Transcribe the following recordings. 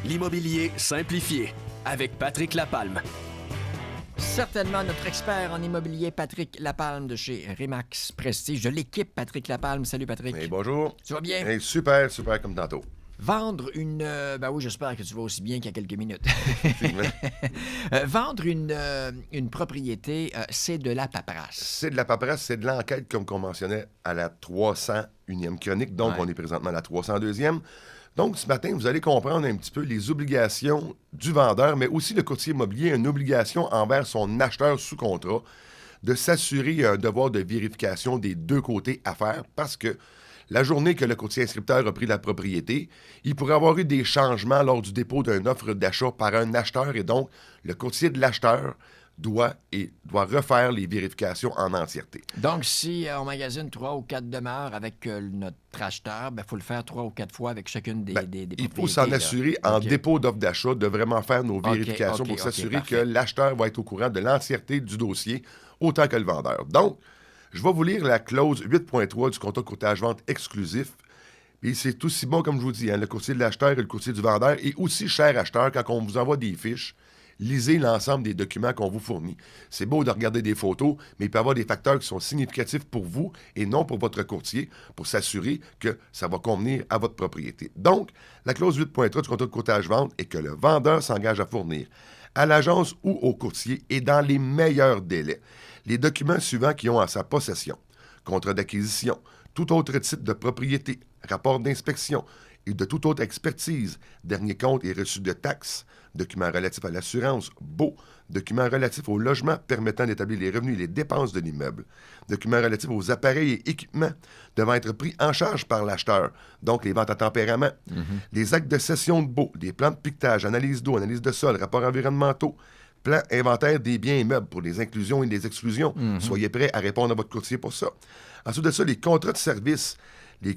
L'immobilier simplifié avec Patrick Lapalme. Certainement notre expert en immobilier, Patrick Lapalme de chez Remax Prestige, de l'équipe Patrick Lapalme. Salut Patrick. Hey, bonjour. Tu vas bien? Hey, super, super comme tantôt. Vendre une... ben oui, j'espère que tu vas aussi bien qu'il y a quelques minutes. Vendre une propriété, c'est de la paperasse. C'est de la paperasse, c'est de l'enquête comme qu'on mentionnait à la 301e chronique. Donc, on est présentement à la 302e. Donc, ce matin, vous allez comprendre un petit peu les obligations du vendeur, mais aussi le courtier immobilier a une obligation envers son acheteur sous contrat de s'assurer un devoir de vérification des deux côtés à faire parce que la journée que le courtier inscripteur a pris la propriété, il pourrait avoir eu des changements lors du dépôt d'une offre d'achat par un acheteur et donc le courtier de l'acheteur doit refaire les vérifications en entièreté. Donc, si on magasine 3 ou 4 demeures avec notre acheteur, il faut le faire 3 ou 4 fois avec chacune des propriétés. Il faut s'en assurer en dépôt d'offre d'achat de vraiment faire nos vérifications pour s'assurer que l'acheteur va être au courant de l'entièreté du dossier autant que le vendeur. Donc, je vais vous lire la clause 8.3 du contrat de courtage-vente exclusif. Et c'est aussi bon, comme je vous dis, le courtier de l'acheteur et le courtier du vendeur. Et aussi, cher acheteur, quand on vous envoie des fiches, lisez l'ensemble des documents qu'on vous fournit. C'est beau de regarder des photos, mais il peut y avoir des facteurs qui sont significatifs pour vous et non pour votre courtier, pour s'assurer que ça va convenir à votre propriété. Donc, la clause 8.3 du contrat de courtage-vente est que le vendeur s'engage à fournir à l'agence ou au courtier et dans les meilleurs délais les documents suivants qui ont à sa possession: contrat d'acquisition, tout autre titre de propriété, rapport d'inspection et de toute autre expertise, dernier compte et reçu de taxes, documents relatifs à l'assurance, baux, documents relatifs au logement permettant d'établir les revenus et les dépenses de l'immeuble, documents relatifs aux appareils et équipements devant être pris en charge par l'acheteur, donc les ventes à tempérament, les actes de cession de baux, des plans de piquetage, analyse d'eau, analyse de sol, rapports environnementaux, plan inventaire des biens immeubles pour les inclusions et les exclusions. Soyez prêts à répondre à votre courtier pour ça. Ensuite de ça, les contrats de service, les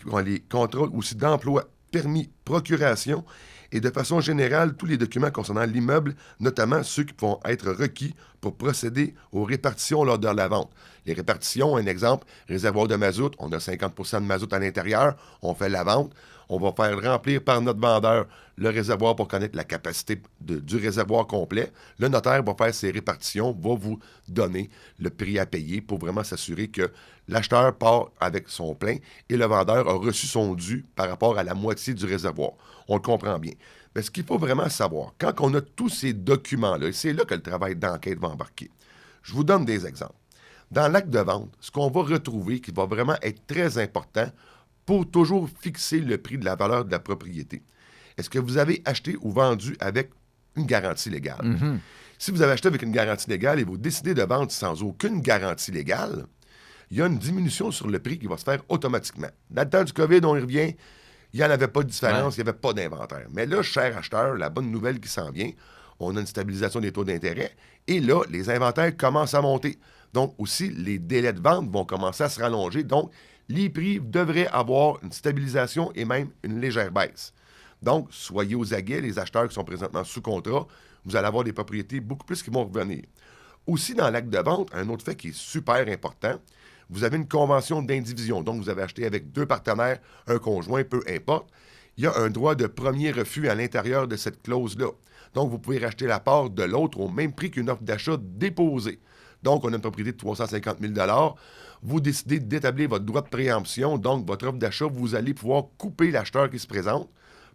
contrats aussi d'emploi, permis, procuration et de façon générale, tous les documents concernant l'immeuble, notamment ceux qui vont être requis pour procéder aux répartitions lors de la vente. Les répartitions, un exemple, réservoir de mazout, on a 50% de mazout à l'intérieur, on fait la vente, on va faire remplir par notre vendeur le réservoir pour connaître la capacité du réservoir complet. Le notaire va faire ses répartitions, va vous donner le prix à payer pour vraiment s'assurer que l'acheteur part avec son plein et le vendeur a reçu son dû par rapport à la moitié du réservoir. On le comprend bien. Mais ce qu'il faut vraiment savoir, quand on a tous ces documents-là, et c'est là que le travail d'enquête va embarquer. Je vous donne des exemples. Dans l'acte de vente, ce qu'on va retrouver qui va vraiment être très important pour toujours fixer le prix de la valeur de la propriété. Est-ce que vous avez acheté ou vendu avec une garantie légale? Si vous avez acheté avec une garantie légale et vous décidez de vendre sans aucune garantie légale, il y a une diminution sur le prix qui va se faire automatiquement. Dans le temps du COVID, on y revient, il n'y en avait pas de différence, il n'y avait pas d'inventaire. Mais là, cher acheteur, la bonne nouvelle qui s'en vient, on a une stabilisation des taux d'intérêt et là, les inventaires commencent à monter. Donc aussi, les délais de vente vont commencer à se rallonger. Donc, les prix devraient avoir une stabilisation et même une légère baisse. Donc, soyez aux aguets, les acheteurs qui sont présentement sous contrat, vous allez avoir des propriétés beaucoup plus qui vont revenir. Aussi, dans l'acte de vente, un autre fait qui est super important, vous avez une convention d'indivision. Donc, vous avez acheté avec 2 partenaires, un conjoint, peu importe. Il y a un droit de premier refus à l'intérieur de cette clause-là. Donc, vous pouvez racheter la part de l'autre au même prix qu'une offre d'achat déposée. Donc, on a une propriété de 350 000 $. Vous décidez d'établir votre droit de préemption. Donc, votre offre d'achat, vous allez pouvoir couper l'acheteur qui se présente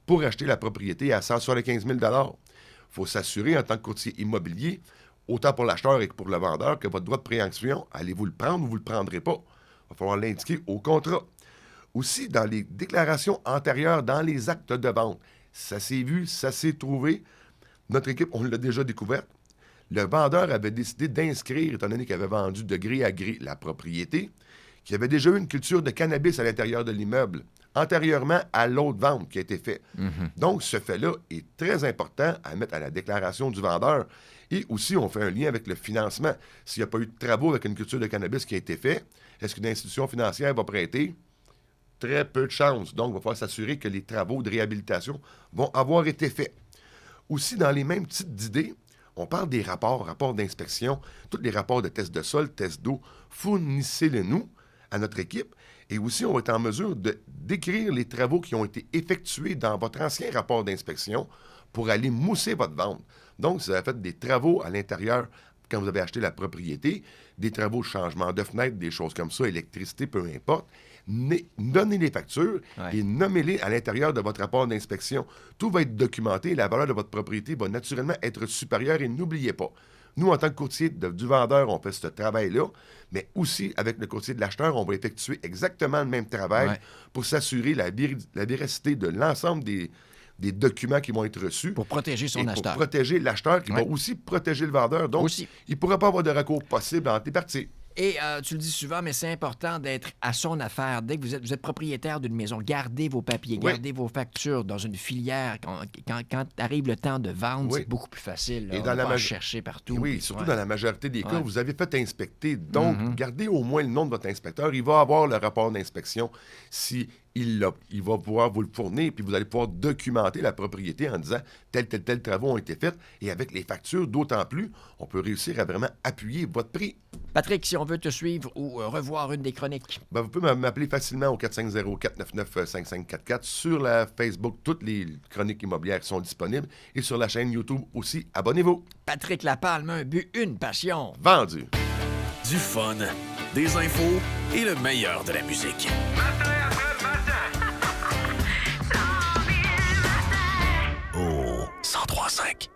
pour acheter la propriété à 175 000 $. Il faut s'assurer, en tant que courtier immobilier, autant pour l'acheteur et que pour le vendeur, que votre droit de préemption, allez-vous le prendre ou vous ne le prendrez pas? Il va falloir l'indiquer au contrat. Aussi, dans les déclarations antérieures, dans les actes de vente, ça s'est vu, ça s'est trouvé. Notre équipe, on l'a déjà découvert. Le vendeur avait décidé d'inscrire, étant donné qu'il avait vendu de gré à gré la propriété, qu'il y avait déjà eu une culture de cannabis à l'intérieur de l'immeuble, antérieurement à l'autre vente qui a été faite. Donc, ce fait-là est très important à mettre à la déclaration du vendeur. Et aussi, on fait un lien avec le financement. S'il n'y a pas eu de travaux avec une culture de cannabis qui a été faite, est-ce qu'une institution financière va prêter? Très peu de chances. Donc, il va falloir s'assurer que les travaux de réhabilitation vont avoir été faits. Aussi, dans les mêmes types d'idées, on parle des rapports d'inspection, tous les rapports de tests de sol, tests d'eau, fournissez-les nous à notre équipe Et aussi, on va être en mesure de décrire les travaux qui ont été effectués dans votre ancien rapport d'inspection pour aller mousser votre vente. Donc, si vous avez fait des travaux à l'intérieur quand vous avez acheté la propriété, des travaux de changement de fenêtre, des choses comme ça, électricité, peu importe, donnez les factures et nommez-les à l'intérieur de votre rapport d'inspection. Tout va être documenté et la valeur de votre propriété va naturellement être supérieure et n'oubliez pas, nous, en tant que courtier du vendeur, on fait ce travail-là, mais aussi avec le courtier de l'acheteur, on va effectuer exactement le même travail pour s'assurer la véracité de l'ensemble des documents qui vont être reçus. Pour protéger son acheteur. Pour protéger l'acheteur qui va aussi protéger le vendeur. Donc, il ne pourra pas avoir de recours possible entre les parties. Et tu le dis souvent, mais c'est important d'être à son affaire. Dès que vous êtes propriétaire d'une maison, gardez vos papiers, gardez vos factures dans une filière. Quand arrive le temps de vendre, c'est beaucoup plus facile. Là, et on va chercher partout. Oui, surtout dans la majorité des cas, vous avez fait inspecter. Donc, gardez au moins le nom de votre inspecteur. Il va avoir le rapport d'inspection si il va pouvoir vous le fournir, puis vous allez pouvoir documenter la propriété en disant tels travaux ont été faits. Et avec les factures, d'autant plus, on peut réussir à vraiment appuyer votre prix. Patrick, si on veut te suivre ou revoir une des chroniques? Vous pouvez m'appeler facilement au 450-499-5544. Sur la Facebook, toutes les chroniques immobilières sont disponibles. Et sur la chaîne YouTube aussi, abonnez-vous. Patrick Lapalme, un but, une passion. Vendu. Du fun, des infos et le meilleur de la musique. Oh, 103.5.